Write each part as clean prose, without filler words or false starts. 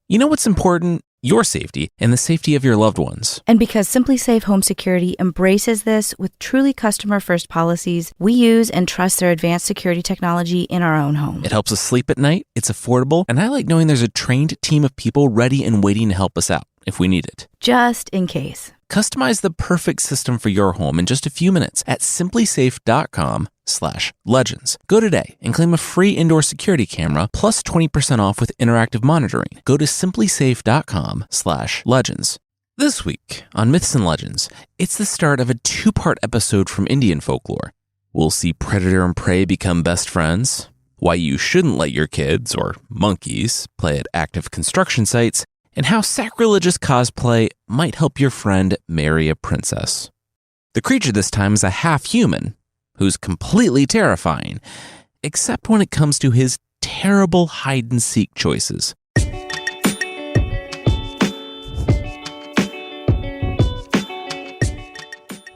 You know what's important? Your safety and the safety of your loved ones. And because Simply Safe Home Security embraces this with truly customer-first policies, we use and trust their advanced security technology in our own home. It helps us sleep at night, it's affordable, and I like knowing there's a trained team of people ready and waiting to help us out if we need it. Just in case. Customize the perfect system for your home in just a few minutes at simplysafe.com/legends. Go today and claim a free indoor security camera plus 20% off with interactive monitoring. Go to simplysafe.com/legends. This week on Myths and Legends, it's the start of a 2-part episode from Indian folklore. We'll see predator and prey become best friends, why you shouldn't let your kids, or monkeys, play at active construction sites, and how sacrilegious cosplay might help your friend marry a princess. The creature this time is a half-human who's completely terrifying, except when it comes to his terrible hide-and-seek choices.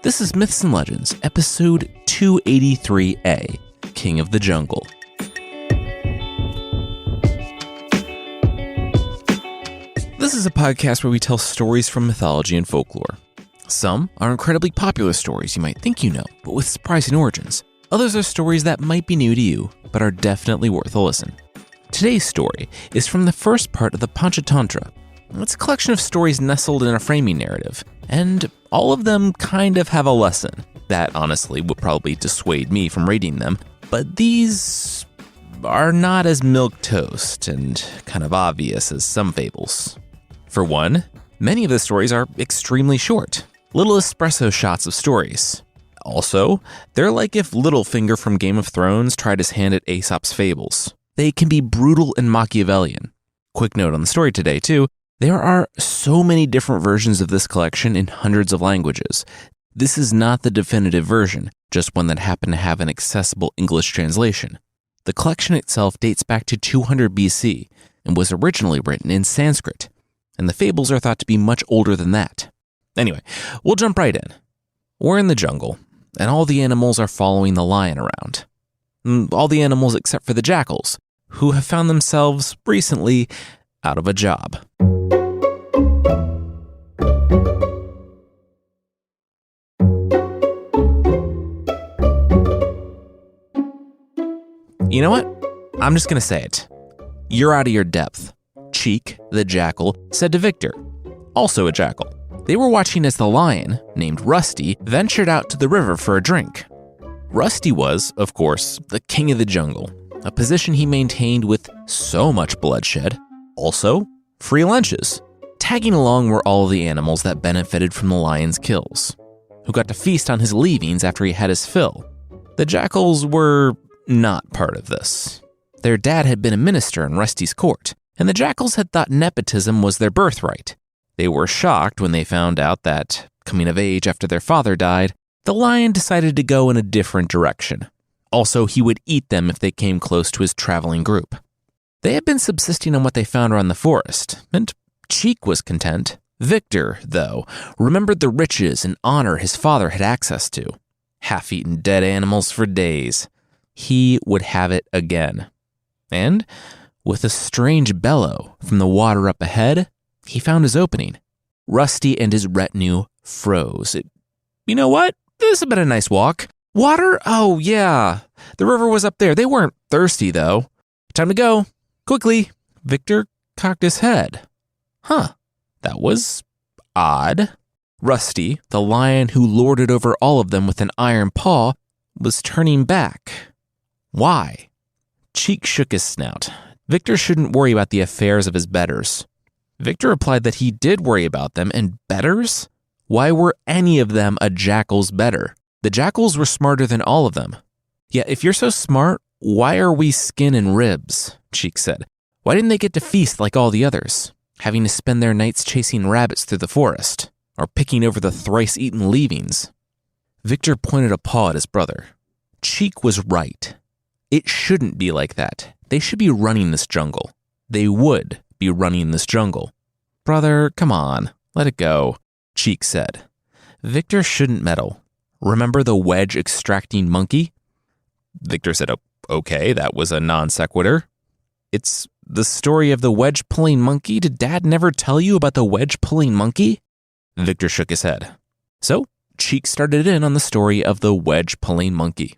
This is Myths and Legends, episode 283A, King of the Jungle. This is a podcast where we tell stories from mythology and folklore. Some are incredibly popular stories you might think you know, but with surprising origins. Others are stories that might be new to you, but are definitely worth a listen. Today's story is from the first part of the Panchatantra. It's a collection of stories nestled in a framing narrative, and all of them kind of have a lesson. That honestly would probably dissuade me from reading them, but these are not as milquetoast and kind of obvious as some fables. For one, many of the stories are extremely short, little espresso shots of stories. Also, they're like if Littlefinger from Game of Thrones tried his hand at Aesop's fables. They can be brutal and Machiavellian. Quick note on the story today, too. There are so many different versions of this collection in hundreds of languages. This is not the definitive version, just one that happened to have an accessible English translation. The collection itself dates back to 200 BC and was originally written in Sanskrit, and the fables are thought to be much older than that. Anyway, we'll jump right in. We're in the jungle, and all the animals are following the lion around. All the animals except for the jackals, who have found themselves recently out of a job. You know what? I'm just gonna say it. You're out of your depth. Cheek, the jackal, said to Victor, also a jackal. They were watching as the lion, named Rusty, ventured out to the river for a drink. Rusty was, of course, the king of the jungle, a position he maintained with so much bloodshed. Also, free lunches. Tagging along were all of the animals that benefited from the lion's kills, who got to feast on his leavings after he had his fill. The jackals were not part of this. Their dad had been a minister in Rusty's court, and the jackals had thought nepotism was their birthright. They were shocked when they found out that, coming of age after their father died, the lion decided to go in a different direction. Also, he would eat them if they came close to his traveling group. They had been subsisting on what they found around the forest, and Cheek was content. Victor, though, remembered the riches and honor his father had access to. Half-eaten dead animals for days. He would have it again. And, with a strange bellow from the water up ahead, he found his opening. Rusty and his retinue froze. You know what? This has been a nice walk. Water? Oh, yeah. The river was up there. They weren't thirsty, though. Time to go. Quickly. Victor cocked his head. Huh. That was odd. Rusty, the lion who lorded over all of them with an iron paw, was turning back. Why? Cheek shook his snout. Victor shouldn't worry about the affairs of his betters. Victor replied that he did worry about them, and betters? Why were any of them a jackal's better? The jackals were smarter than all of them. Yeah, if you're so smart, why are we skin and ribs? Cheek said. Why didn't they get to feast like all the others, having to spend their nights chasing rabbits through the forest, or picking over the thrice-eaten leavings? Victor pointed a paw at his brother. Cheek was right. It shouldn't be like that. They should be running this jungle. They would be running this jungle. Brother, come on, let it go, Cheek said. Victor shouldn't meddle. Remember the wedge-extracting monkey? Victor said, okay, that was a non sequitur. It's the story of the wedge-pulling monkey? Did Dad never tell you about the wedge-pulling monkey? Victor shook his head. So, Cheek started in on the story of the wedge-pulling monkey.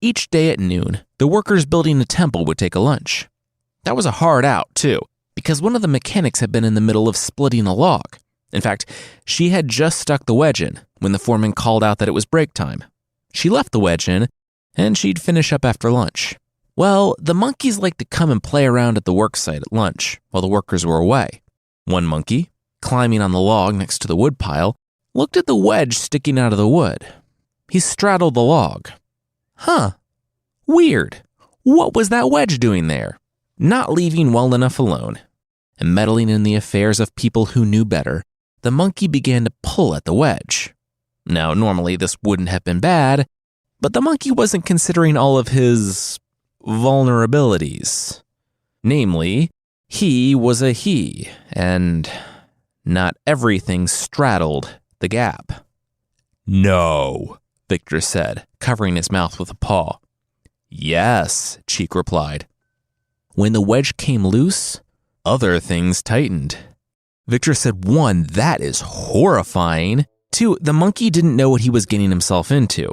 Each day at noon, the workers building a temple would take a lunch. That was a hard out, too, because one of the mechanics had been in the middle of splitting a log. In fact, she had just stuck the wedge in when the foreman called out that it was break time. She left the wedge in, and she'd finish up after lunch. Well, the monkeys liked to come and play around at the worksite at lunch while the workers were away. One monkey, climbing on the log next to the woodpile, looked at the wedge sticking out of the wood. He straddled the log. Huh. Weird. What was that wedge doing there? Not leaving well enough alone, and meddling in the affairs of people who knew better, the monkey began to pull at the wedge. Now, normally this wouldn't have been bad, but the monkey wasn't considering all of his vulnerabilities. Namely, he was a he, and not everything straddled the gap. No, Victor said, covering his mouth with a paw. Yes, Cheek replied. When the wedge came loose, other things tightened. Victor said, 1, that is horrifying. 2, the monkey didn't know what he was getting himself into.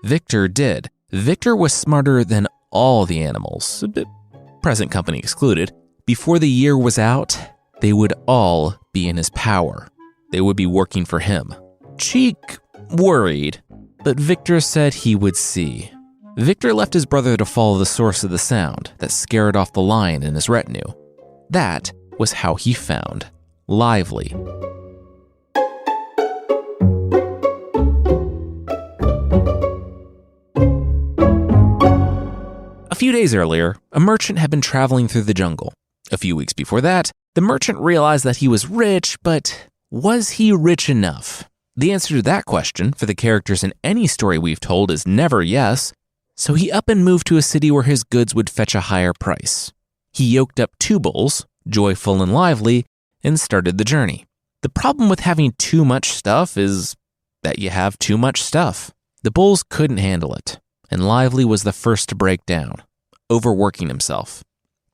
Victor did. Victor was smarter than all the animals, present company excluded. Before the year was out, they would all be in his power. They would be working for him. Cheek worried, but Victor said he would see. Victor left his brother to follow the source of the sound that scared off the lion in his retinue. That was how he found Lively. A few days earlier, a merchant had been traveling through the jungle. A few weeks before that, the merchant realized that he was rich, but was he rich enough? The answer to that question for the characters in any story we've told is never yes, so he up and moved to a city where his goods would fetch a higher price. He yoked up 2 bulls, Joyful and Lively, and started the journey. The problem with having too much stuff is that you have too much stuff. The bulls couldn't handle it, and Lively was the first to break down, overworking himself.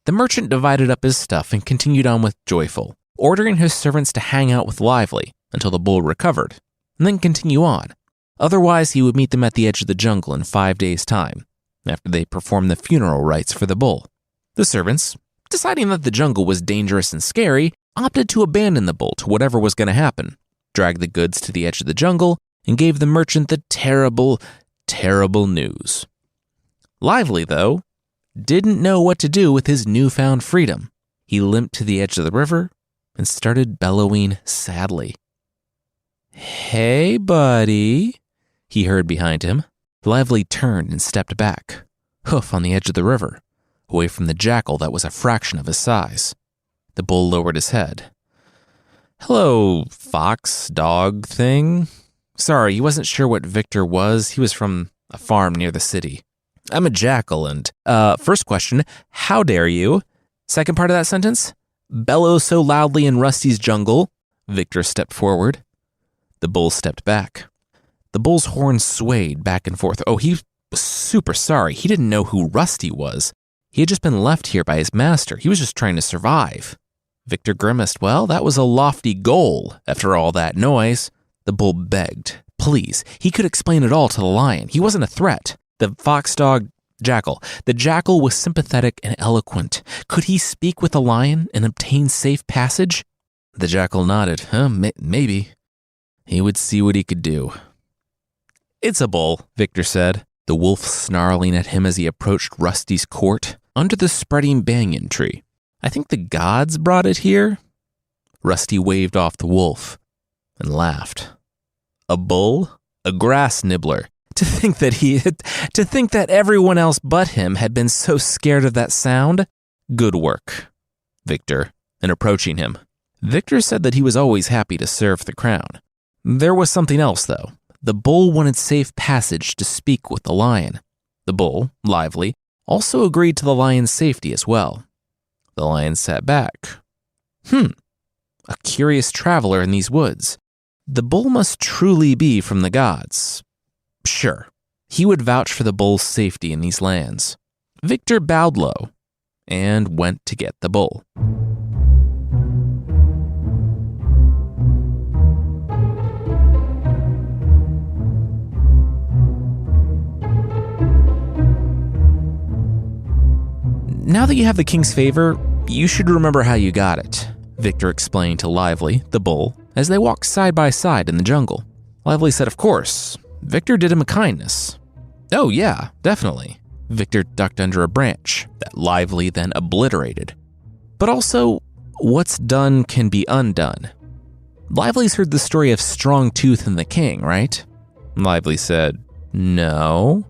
The merchant divided up his stuff and continued on with Joyful, ordering his servants to hang out with Lively until the bull recovered, and then continue on. Otherwise, he would meet them at the edge of the jungle in 5 days' time, after they performed the funeral rites for the bull. The servants, deciding that the jungle was dangerous and scary, opted to abandon the bull to whatever was going to happen, dragged the goods to the edge of the jungle, and gave the merchant the terrible, terrible news. Lively, though, didn't know what to do with his newfound freedom. He limped to the edge of the river and started bellowing sadly. "Hey, buddy," he heard behind him. Lively turned and stepped back, hoof on the edge of the river, away from the jackal that was a fraction of his size. The bull lowered his head. "Hello, fox, dog thing. Sorry, he wasn't sure what Victor was. He was from a farm near the city. I'm a jackal and, first question, how dare you? Second part of that sentence, bellow so loudly in Rusty's jungle." Victor stepped forward. The bull stepped back. The bull's horns swayed back and forth. Oh, he was super sorry. He didn't know who Rusty was. He had just been left here by his master. He was just trying to survive. Victor grimaced. Well, that was a lofty goal after all that noise. The bull begged. Please, he could explain it all to the lion. He wasn't a threat. The fox-dog jackal. The jackal was sympathetic and eloquent. Could he speak with the lion and obtain safe passage? The jackal nodded. Maybe. He would see what he could do. "It's a bull," Victor said, the wolf snarling at him as he approached Rusty's court under the spreading banyan tree. "I think the gods brought it here." Rusty waved off the wolf and laughed. A bull? A grass nibbler. To think that everyone else but him had been so scared of that sound? Good work, Victor. And approaching him, Victor said that he was always happy to serve the crown. There was something else, though. The bull wanted safe passage to speak with the lion. The bull, Lively, also agreed to the lion's safety as well. The lion sat back. A curious traveler in these woods. The bull must truly be from the gods. Sure, he would vouch for the bull's safety in these lands. Victor bowed low and went to get the bull. Now that you have the king's favor, you should remember how you got it, Victor explained to Lively, the bull, as they walked side by side in the jungle. Lively said, of course, Victor did him a kindness. Oh yeah, definitely. Victor ducked under a branch that Lively then obliterated. But also, what's done can be undone. Lively's heard the story of Strong Tooth and the king, right? Lively said, no.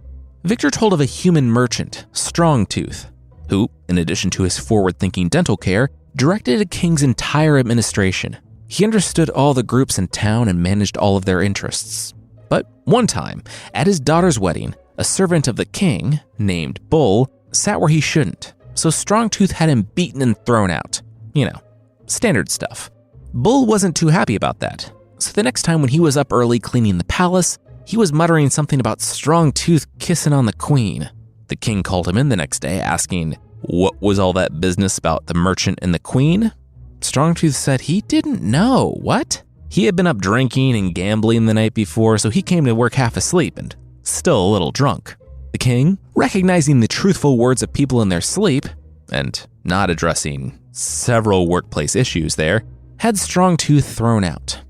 Victor told of a human merchant, Strong Tooth, who, in addition to his forward-thinking dental care, directed a king's entire administration. He understood all the groups in town and managed all of their interests. But one time, at his daughter's wedding, a servant of the king, named Bull, sat where he shouldn't, so Strongtooth had him beaten and thrown out. You know, standard stuff. Bull wasn't too happy about that, so the next time when he was up early cleaning the palace, he was muttering something about Strongtooth kissing on the queen. The king called him in the next day, asking, what was all that business about the merchant and the queen? Strongtooth said he didn't know. What? He had been up drinking and gambling the night before, so he came to work half asleep and still a little drunk. The king, recognizing the truthful words of people in their sleep, and not addressing several workplace issues there, had Strongtooth thrown out.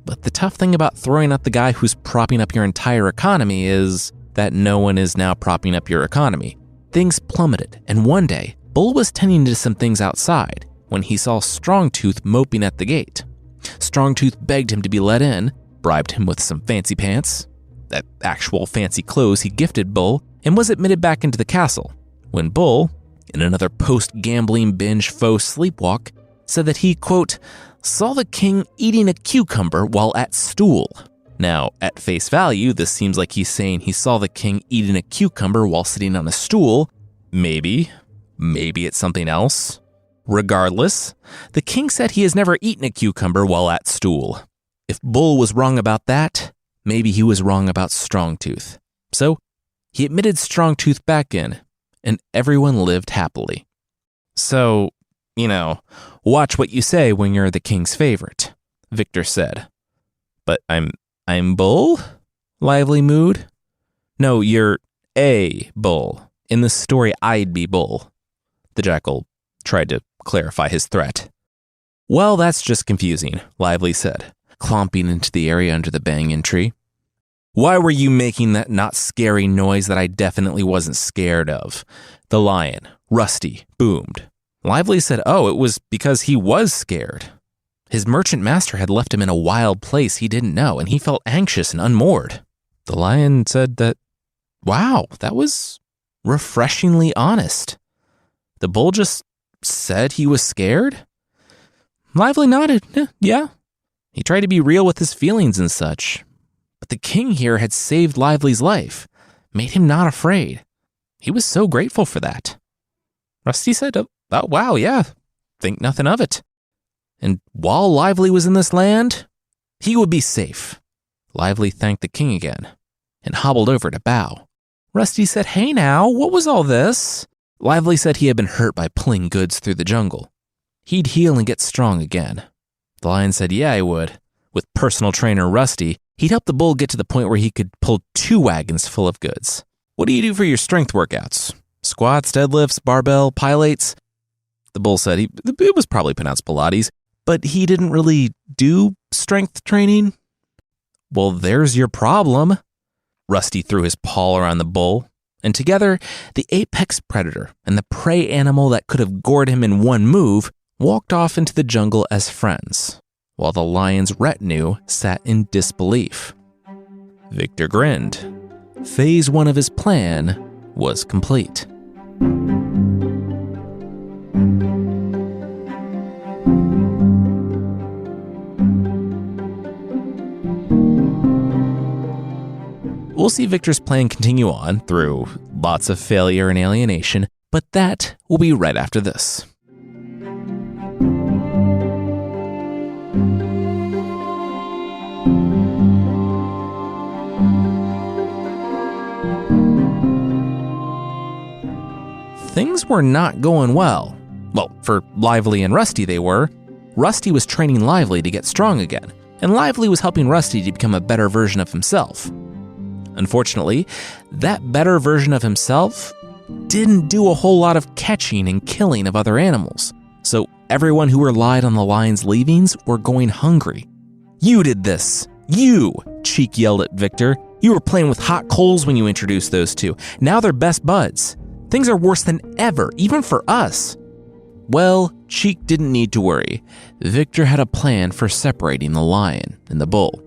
But the tough thing about throwing out the guy who's propping up your entire economy is that no one is now propping up your economy. Things plummeted, and one day, Bull was tending to some things outside when he saw Strongtooth moping at the gate. Strongtooth begged him to be let in, bribed him with some fancy pants, that actual fancy clothes he gifted Bull, and was admitted back into the castle, when Bull, in another post-gambling binge faux sleepwalk, said that he, quote, saw the king eating a cucumber while at stool. Now, at face value, this seems like he's saying he saw the king eating a cucumber while sitting on a stool. Maybe it's something else. Regardless, the king said he has never eaten a cucumber while at stool. If Bull was wrong about that, maybe he was wrong about Strongtooth. So, he admitted Strongtooth back in, and everyone lived happily. So, watch what you say when you're the king's favorite, Victor said. But I'm Bull? Lively mood. No, you're a bull. In the story, I'd be Bull. The jackal tried to clarify his threat. Well, that's just confusing, Lively said, clomping into the area under the banyan tree. Why were you making that not scary noise that I definitely wasn't scared of? The lion, Rusty, boomed. Lively said, oh, it was because he was scared. His merchant master had left him in a wild place he didn't know, and he felt anxious and unmoored. The lion said that, wow, that was refreshingly honest. The bull just said he was scared? Lively nodded, yeah. He tried to be real with his feelings and such. But the king here had saved Lively's life, made him not afraid. He was so grateful for that. Rusty said, oh wow, yeah, think nothing of it. And while Lively was in this land, he would be safe. Lively thanked the king again and hobbled over to bow. Rusty said, hey now, what was all this? Lively said he had been hurt by pulling goods through the jungle. He'd heal and get strong again. The lion said, yeah, he would. With personal trainer Rusty, he'd help the bull get to the point where he could pull 2 wagons full of goods. What do you do for your strength workouts? Squats, deadlifts, barbell, pilates? The bull said it was probably pronounced Pilates, but he didn't really do strength training. Well, there's your problem. Rusty threw his paw around the bull, and together, the apex predator and the prey animal that could have gored him in one move walked off into the jungle as friends, while the lion's retinue sat in disbelief. Victor grinned. Phase 1 of his plan was complete. We'll see Victor's plan continue on through lots of failure and alienation, but that will be right after this. things were not going well. Well, for Lively and Rusty they were. Rusty was training Lively to get strong again, and Lively was helping Rusty to become a better version of himself. Unfortunately, that better version of himself didn't do a whole lot of catching and killing of other animals, so everyone who relied on the lion's leavings were going hungry. "You did this! You!" Cheek yelled at Victor. "You were playing with hot coals when you introduced those two. Now they're best buds. Things are worse than ever, even for us." Well, Cheek didn't need to worry. Victor had a plan for separating the lion and the bull.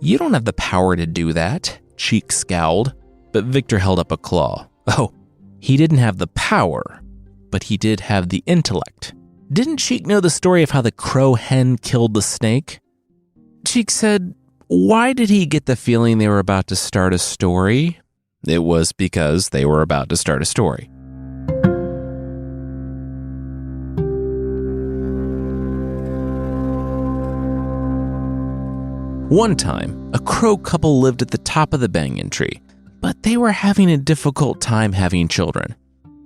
"You don't have the power to do that," Cheek scowled, but Victor held up a claw. Oh, he didn't have the power, but he did have the intellect. Didn't Cheek know the story of how the crow hen killed the snake? Cheek said, why did he get the feeling they were about to start a story? It was because they were about to start a story. One time, a crow couple lived at the top of the banyan tree, but they were having a difficult time having children.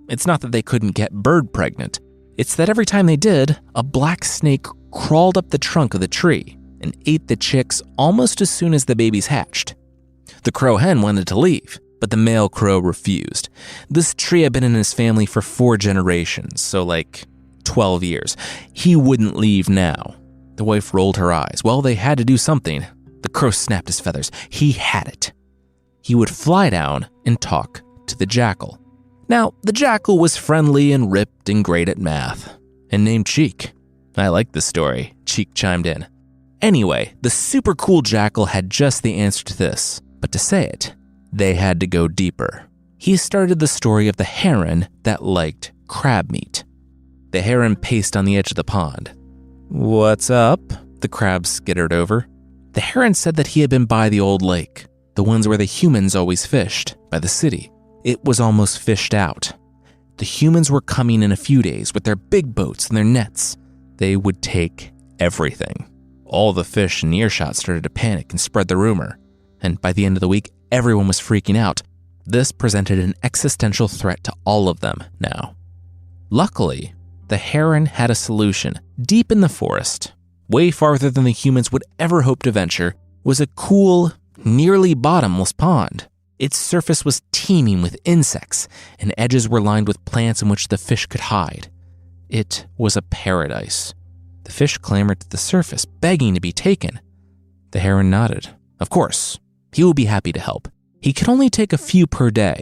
It's not that they couldn't get bird pregnant. It's that every time they did, a black snake crawled up the trunk of the tree and ate the chicks almost as soon as the babies hatched. The crow hen wanted to leave, but the male crow refused. This tree had been in his family for 4 generations, so like 12 years. He wouldn't leave now. The wife rolled her eyes. Well, they had to do something. The crow snapped his feathers. He had it. He would fly down and talk to the jackal. Now, the jackal was friendly and ripped and great at math, and named Cheek. I like this story, Cheek chimed in. Anyway, the super cool jackal had just the answer to this, but to say it, they had to go deeper. He started the story of the heron that liked crab meat. The heron paced on the edge of the pond. "What's up?" the crab skittered over. The heron said that he had been by the old lake, the ones where the humans always fished, by the city. It was almost fished out. The humans were coming in a few days with their big boats and their nets. They would take everything. All the fish in earshot started to panic and spread the rumor. And by the end of the week, everyone was freaking out. This presented an existential threat to all of them now. Luckily, the heron had a solution. Deep in the forest, way farther than the humans would ever hope to venture, was a cool, nearly bottomless pond. Its surface was teeming with insects, and edges were lined with plants in which the fish could hide. It was a paradise. The fish clambered to the surface, begging to be taken. The heron nodded. Of course, he would be happy to help. He could only take a few per day,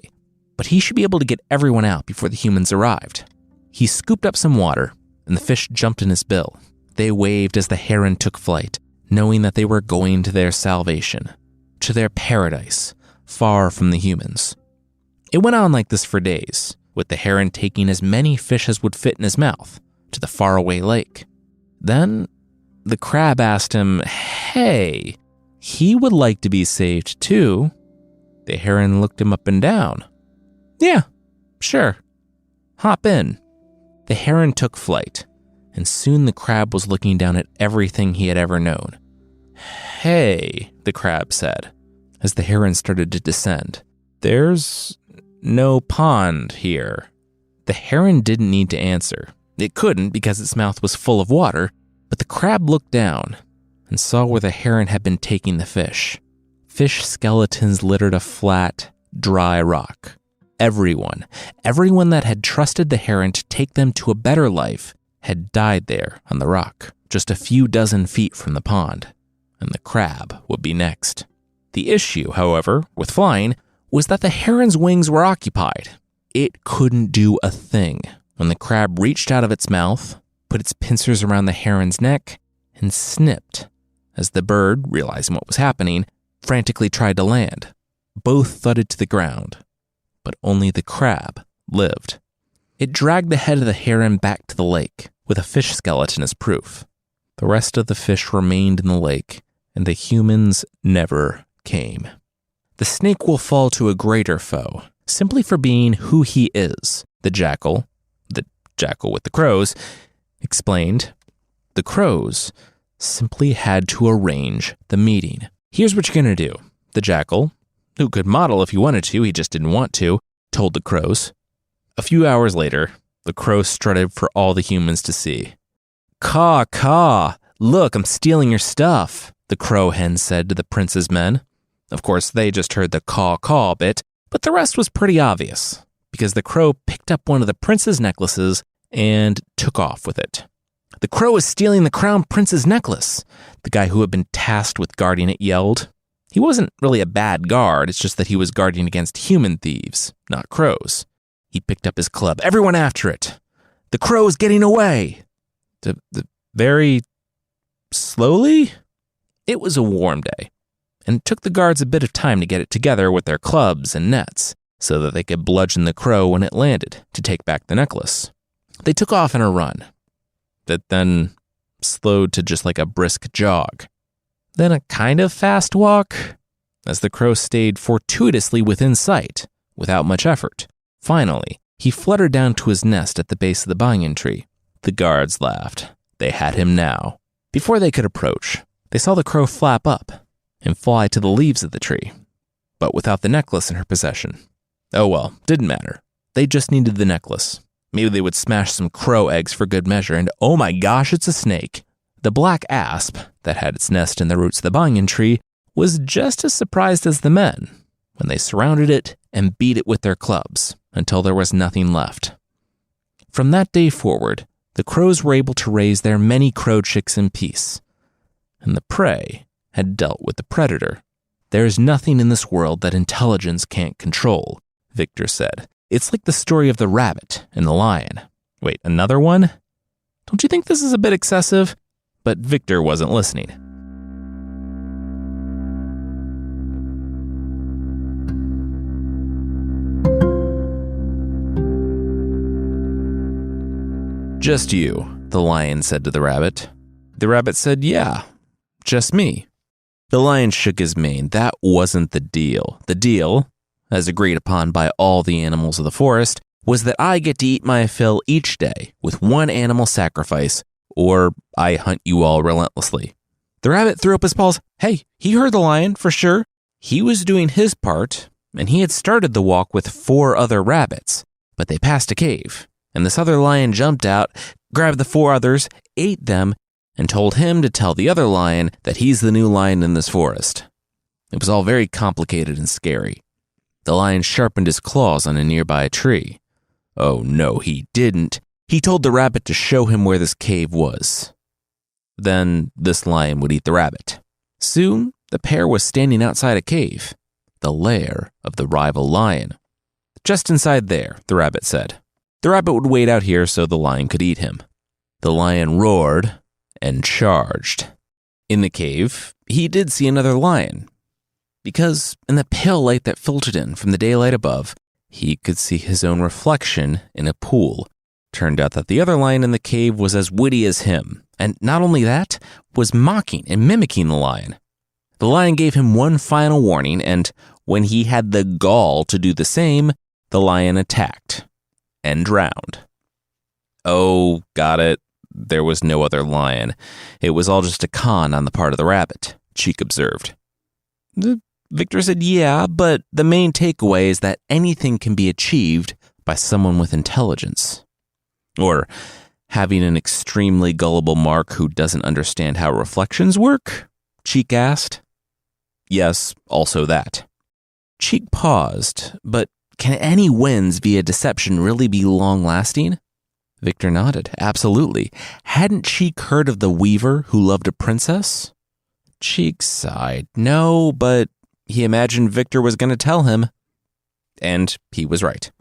but he should be able to get everyone out before the humans arrived. He scooped up some water, and the fish jumped in his bill. They waved as the heron took flight, knowing that they were going to their salvation, to their paradise, far from the humans. It went on like this for days, with the heron taking as many fish as would fit in his mouth to the faraway lake. Then the crab asked him, hey, he would like to be saved too. The heron looked him up and down. Yeah, sure. Hop in. The heron took flight, and soon the crab was looking down at everything he had ever known. Hey, the crab said, as the heron started to descend. There's no pond here. The heron didn't need to answer. It couldn't because its mouth was full of water, but the crab looked down and saw where the heron had been taking the fish. Fish skeletons littered a flat, dry rock. Everyone that had trusted the heron to take them to a better life had died there on the rock, just a few dozen feet from the pond, and the crab would be next. The issue, however, with flying was that the heron's wings were occupied. It couldn't do a thing when the crab reached out of its mouth, put its pincers around the heron's neck, and snipped as the bird, realizing what was happening, frantically tried to land. Both thudded to the ground, but only the crab lived. It dragged the head of the heron back to the lake with a fish skeleton as proof. The rest of the fish remained in the lake, and the humans never came. The snake will fall to a greater foe, simply for being who he is, the jackal with the crows, explained. The crows simply had to arrange the meeting. Here's what you're going to do. The jackal, who could model if he wanted to, he just didn't want to, told the crows, A few hours later, the crow strutted for all the humans to see. "Caw, caw, look, I'm stealing your stuff," the crow hen said to the prince's men. Of course, they just heard the caw, caw bit, but the rest was pretty obvious, because the crow picked up one of the prince's necklaces and took off with it. "The crow is stealing the crown prince's necklace," the guy who had been tasked with guarding it yelled. He wasn't really a bad guard, it's just that he was guarding against human thieves, not crows. He picked up his club. "Everyone after it! The crow is getting away!" Very slowly? It was a warm day, and it took the guards a bit of time to get it together with their clubs and nets, so that they could bludgeon the crow when it landed to take back the necklace. They took off in a run, that then slowed to just like a brisk jog, then a kind of fast walk, as the crow stayed fortuitously within sight, without much effort. Finally, he fluttered down to his nest at the base of the banyan tree. The guards laughed. They had him now. Before they could approach, they saw the crow flap up and fly to the leaves of the tree, but without the necklace in her possession. Oh well, didn't matter. They just needed the necklace. Maybe they would smash some crow eggs for good measure, and oh my gosh, it's a snake. The black asp that had its nest in the roots of the banyan tree was just as surprised as the men when they surrounded it and beat it with their clubs until there was nothing left. From that day forward, the crows were able to raise their many crow chicks in peace, and the prey had dealt with the predator. "There is nothing in this world that intelligence can't control," Victor said. "It's like the story of the rabbit and the lion." Wait, another one? Don't you think this is a bit excessive? But Victor wasn't listening. "Just you," the lion said to the rabbit. The rabbit said, "Yeah, just me." The lion shook his mane. That wasn't the deal. The deal, as agreed upon by all the animals of the forest, was that I get to eat my fill each day with one animal sacrifice, or I hunt you all relentlessly. The rabbit threw up his paws. Hey, he heard the lion, for sure. He was doing his part, and he had started the walk with 4 other rabbits, but they passed a cave, and this other lion jumped out, grabbed the 4 others, ate them, and told him to tell the other lion that he's the new lion in this forest. It was all very complicated and scary. The lion sharpened his claws on a nearby tree. Oh no, he didn't. He told the rabbit to show him where this cave was. Then this lion would eat the rabbit. Soon, the pair was standing outside a cave, the lair of the rival lion. "Just inside there," the rabbit said. The rabbit would wait out here so the lion could eat him. The lion roared and charged. In the cave, he did see another lion, because in the pale light that filtered in from the daylight above, he could see his own reflection in a pool. Turned out that the other lion in the cave was as witty as him, and not only that, was mocking and mimicking the lion. The lion gave him one final warning, and when he had the gall to do the same, the lion attacked and drowned. Oh, got it. There was no other lion. It was all just a con on the part of the rabbit, Cheek observed. Victor said, yeah, but the main takeaway is that anything can be achieved by someone with intelligence. Or having an extremely gullible mark who doesn't understand how reflections work? Cheek asked. Yes, also that. Cheek paused, but can any wins via deception really be long-lasting? Victor nodded. Absolutely. Hadn't Cheek heard of the weaver who loved a princess? Cheek sighed. No, but he imagined Victor was going to tell him. And he was right.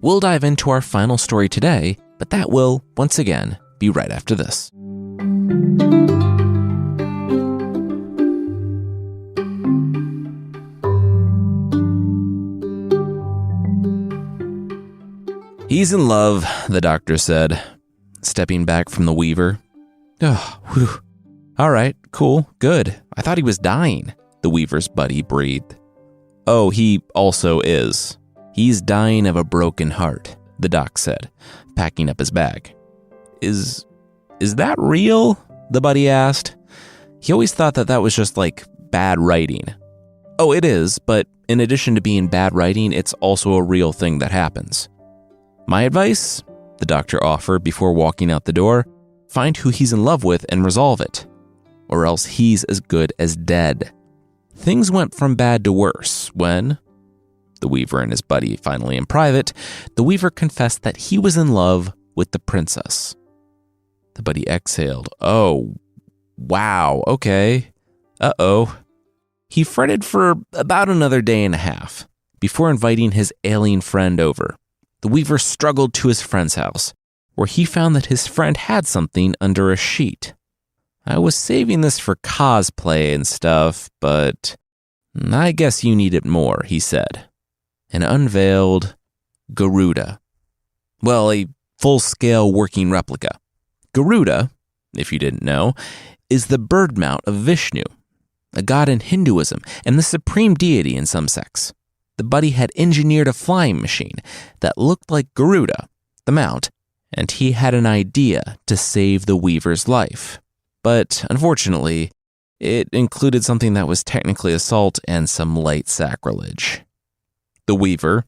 We'll dive into our final story today, but that will, once again, be right after this. He's in love, the doctor said, stepping back from the weaver. Oh, whew. All right, cool, good. I thought he was dying, the weaver's buddy breathed. Oh, he also is. He's dying of a broken heart, the doc said, packing up his bag. Is that real? The buddy asked. He always thought that was just like bad writing. Oh, it is, but in addition to being bad writing, it's also a real thing that happens. My advice, the doctor offered before walking out the door, find who he's in love with and resolve it, or else he's as good as dead. Things went from bad to worse when, the Weaver and his buddy finally in private, the Weaver confessed that he was in love with the princess. The buddy exhaled. Oh, wow, okay. Uh-oh. He fretted for about another day and a half before inviting his alien friend over. The Weaver struggled to his friend's house, where he found that his friend had something under a sheet. I was saving this for cosplay and stuff, but I guess you need it more, he said. An unveiled Garuda. Well, a full-scale working replica. Garuda, if you didn't know, is the bird mount of Vishnu, a god in Hinduism and the supreme deity in some sects. The buddy had engineered a flying machine that looked like Garuda, the mount, and he had an idea to save the Weaver's life. But unfortunately, it included something that was technically assault and some light sacrilege. The Weaver,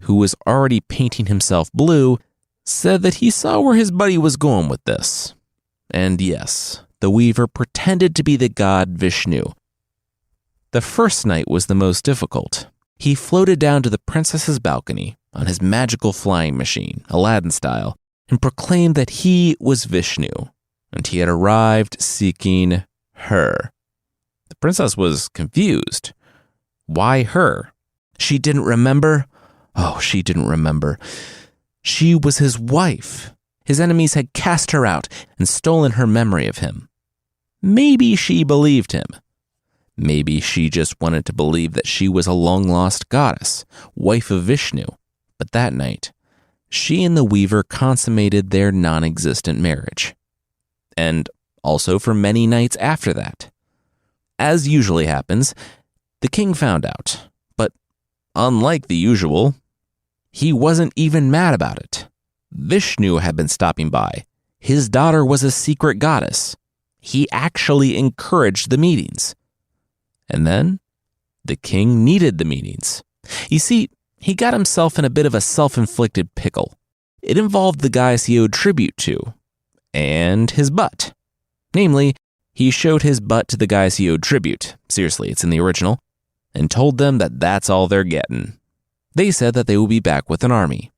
who was already painting himself blue, said that he saw where his buddy was going with this. And yes, the Weaver pretended to be the god Vishnu. The first night was the most difficult. He floated down to the princess's balcony on his magical flying machine, Aladdin style, and proclaimed that he was Vishnu, and he had arrived seeking her. The princess was confused. Why her? She didn't remember? Oh, she didn't remember. She was his wife. His enemies had cast her out and stolen her memory of him. Maybe she believed him. Maybe she just wanted to believe that she was a long-lost goddess, wife of Vishnu. But that night, she and the Weaver consummated their non-existent marriage. And also for many nights after that. As usually happens, the king found out. But unlike the usual, he wasn't even mad about it. Vishnu had been stopping by. His daughter was a secret goddess. He actually encouraged the meetings. And then, the king needed the meetings. You see, he got himself in a bit of a self-inflicted pickle. It involved the guys he owed tribute to, and his butt. Namely, he showed his butt to the guys he owed tribute, seriously, it's in the original, and told them that that's all they're getting. They said that they would be back with an army.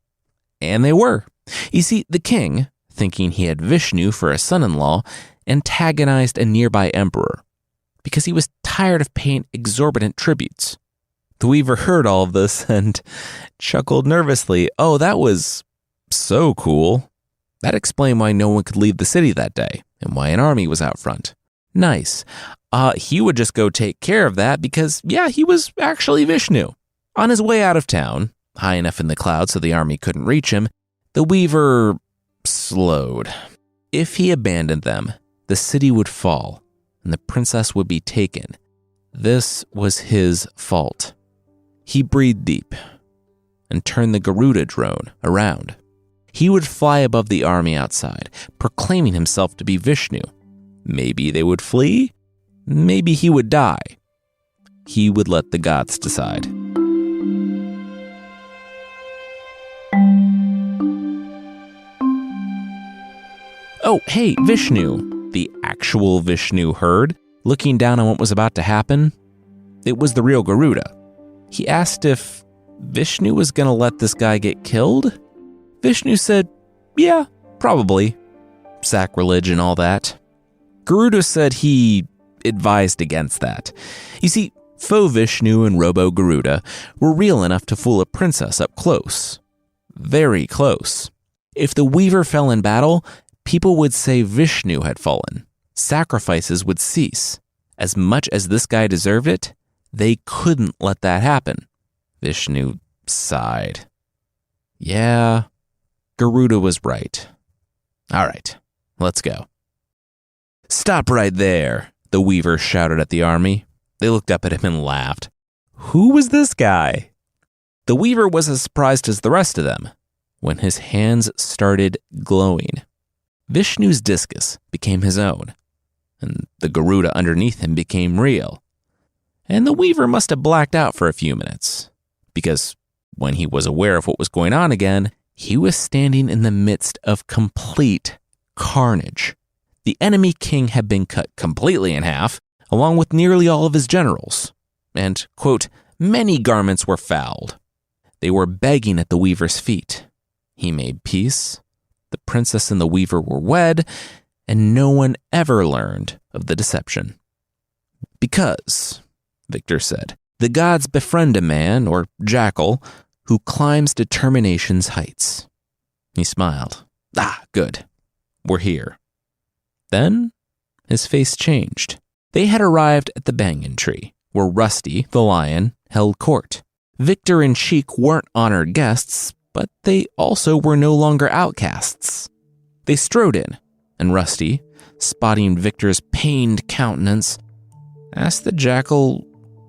And they were. You see, the king, thinking he had Vishnu for a son-in-law, antagonized a nearby emperor, because he was tired of paying exorbitant tributes. The Weaver heard all of this and chuckled nervously. Oh, that was so cool. That explained why no one could leave the city that day and why an army was out front. Nice. He would just go take care of that because, yeah, he was actually Vishnu. On his way out of town, high enough in the clouds so the army couldn't reach him, the Weaver slowed. If he abandoned them, the city would fall and the princess would be taken. This was his fault. He breathed deep and turned the Garuda drone around. He would fly above the army outside, proclaiming himself to be Vishnu. Maybe they would flee. Maybe he would die. He would let the gods decide. Oh, hey, Vishnu. The actual Vishnu heard, looking down on what was about to happen. It was the real Garuda. He asked if Vishnu was going to let this guy get killed. Vishnu said, yeah, probably. Sacrilege and all that. Garuda said he advised against that. You see, faux Vishnu and Robo Garuda were real enough to fool a princess up close. Very close. If the Weaver fell in battle, people would say Vishnu had fallen. Sacrifices would cease. As much as this guy deserved it, they couldn't let that happen. Vishnu sighed. Yeah, Garuda was right. All right, let's go. Stop right there, the Weaver shouted at the army. They looked up at him and laughed. Who was this guy? The Weaver was as surprised as the rest of them when his hands started glowing. Vishnu's discus became his own, and the Garuda underneath him became real. And the Weaver must have blacked out for a few minutes, because when he was aware of what was going on again, he was standing in the midst of complete carnage. The enemy king had been cut completely in half, along with nearly all of his generals, and, quote, many garments were fouled. They were begging at the Weaver's feet. He made peace, the princess and the Weaver were wed, and no one ever learned of the deception. Because, Victor said, the gods befriend a man, or jackal, who climbs determination's heights. He smiled. Ah, good. We're here. Then, his face changed. They had arrived at the banyan tree, where Rusty, the lion, held court. Victor and Cheek weren't honored guests, but they also were no longer outcasts. They strode in, and Rusty, spotting Victor's pained countenance, asked the jackal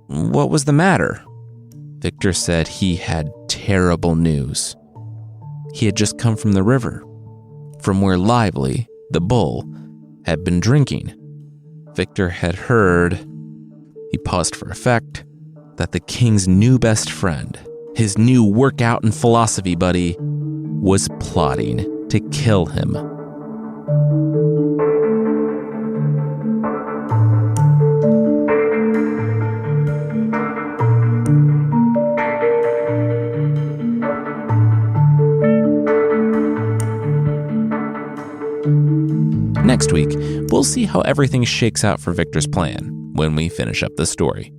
what was the matter. Victor said he had terrible news. He had just come from the river, from where Lively, the bull, had been drinking. Victor had heard, he paused for effect, that the king's new best friend, his new workout and philosophy buddy, was plotting to kill him. Next week, we'll see how everything shakes out for Victor's plan when we finish up the story.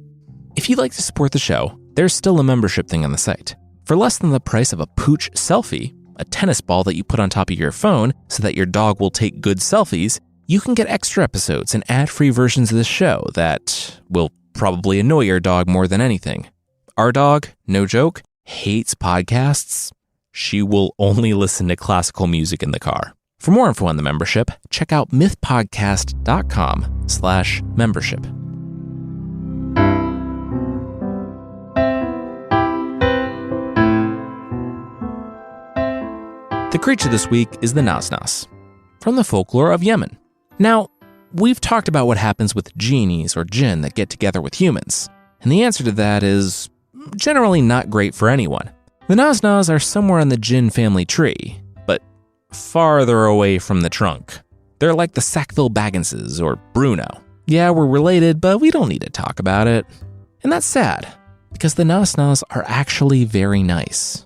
If you'd like to support the show, there's still a membership thing on the site. For less than the price of a pooch selfie, a tennis ball that you put on top of your phone so that your dog will take good selfies, you can get extra episodes and ad-free versions of the show that will probably annoy your dog more than anything. Our dog, no joke, hates podcasts. She will only listen to classical music in the car. For more info on the membership, check out mythpodcast.com/membership. The creature this week is the Nasnas, from the folklore of Yemen. Now, we've talked about what happens with genies or jinn that get together with humans, and the answer to that is generally not great for anyone. The Nasnas are somewhere on the jinn family tree, but farther away from the trunk. They're like the Sackville Bagginses or Bruno. Yeah, we're related, but we don't need to talk about it. And that's sad, because the Nasnas are actually very nice.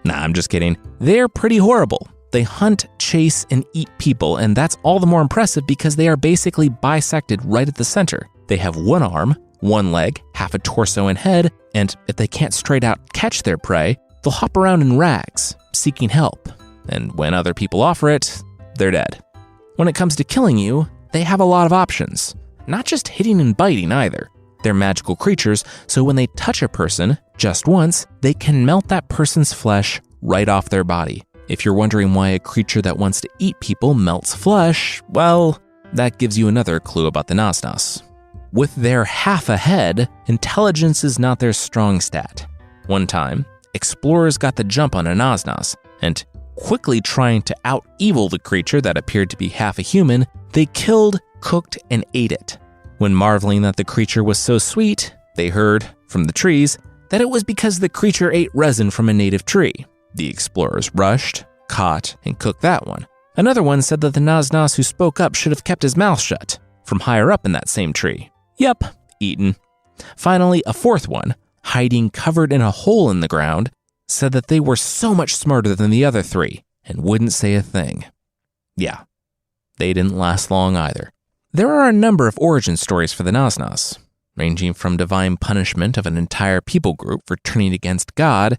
Nah, I'm just kidding. They're pretty horrible. They hunt, chase, and eat people, and that's all the more impressive because they are basically bisected right at the center. They have one arm, one leg, half a torso and head, and if they can't straight out catch their prey, they'll hop around in rags, seeking help. And when other people offer it, they're dead. When it comes to killing you, they have a lot of options. Not just hitting and biting either. They're magical creatures, so when they touch a person just once, they can melt that person's flesh right off their body. If you're wondering why a creature that wants to eat people melts flesh, well, that gives you another clue about the Nasnas. With their half a head, intelligence is not their strong stat. One time, explorers got the jump on a Nasnas, and quickly trying to out-evil the creature that appeared to be half a human, they killed, cooked, and ate it. When marveling that the creature was so sweet, they heard, from the trees, that it was because the creature ate resin from a native tree. The explorers rushed, caught, and cooked that one. Another one said that the Nasnas who spoke up should have kept his mouth shut, from higher up in that same tree. Yep, eaten. Finally, a fourth one, hiding covered in a hole in the ground, said that they were so much smarter than the other three and wouldn't say a thing. Yeah, they didn't last long either. There are a number of origin stories for the Nasnas, ranging from divine punishment of an entire people group for turning against God,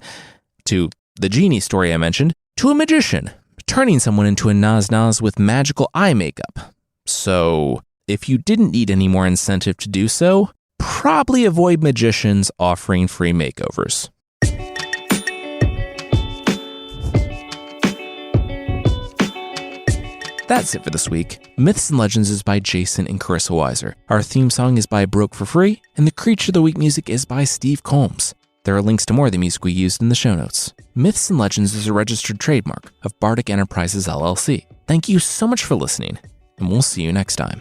to the genie story I mentioned, to a magician turning someone into a Nasnas with magical eye makeup. So, if you didn't need any more incentive to do so, probably avoid magicians offering free makeovers. That's it for this week. Myths and Legends is by Jason and Carissa Weiser. Our theme song is by Broke for Free, and the Creature of the Week music is by Steve Combs. There are links to more of the music we used in the show notes. Myths and Legends is a registered trademark of Bardic Enterprises LLC. Thank you so much for listening, and we'll see you next time.